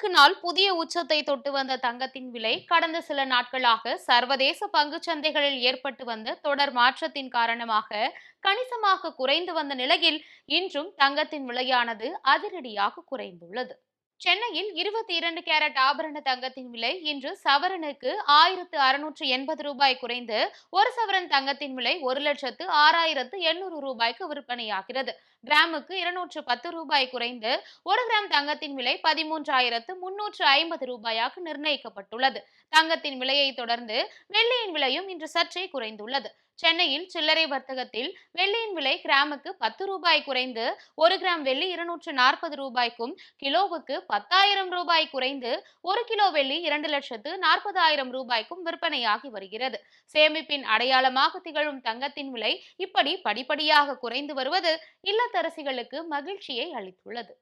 நாளுக்கு நாள் புதிய உச்சத்தை தொட்டு வந்த தங்கத்தின் விலை கடந்த சில நாட்களாக சர்வதேச பங்குச் சந்தைகளில் ஏற்பட்டு வந்த தொடர் மாற்றத்தின் காரணமாக கணிசமாக குறைந்து வந்த நிலையில் இன்றும் தங்கத்தின் விலையானது அதிரடியாக குறைந்துள்ளது. சென்னையில் 22 கேரட் ஆபரண தங்கத்தின் விலை இன்று சவரனுக்கு ரூ. 1680 குறைந்து ஒரு சவரன் தங்கத்தின் விலை 1,06,800 விற்பனையாகிறது. கிராமுக்கு ரூ. 210 குறைந்து ஒரு கிராம் தங்கத்தின் விலை 13,350 நிர்ணயிக்கப்பட்டுள்ளது. தங்கத்தின் விலையை தொடர்ந்து வெள்ளியின் விலையும் இன்று சற்றே குறைந்துள்ளது. சென்னையில் சில்லறை வர்த்தகத்தில் வெள்ளியின் விலை கிராமுக்கு ரூ. 10 குறைந்து ஒரு கிராம் வெள்ளி ரூ. 240க்கும், கிலோவுக்கு ரூ. 10,000 குறைந்து ஒரு கிலோ வெள்ளி ரூ. 2,40,000க்கும் விற்பனையாகி வருகிறது. சேமிப்பின் அடையாளமாக திகழும் தங்கத்தின் விலை இப்படி படிப்படியாக குறைந்து வருவது இல்லத்தரசிகளுக்கு மகிழ்ச்சியை அளித்துள்ளது.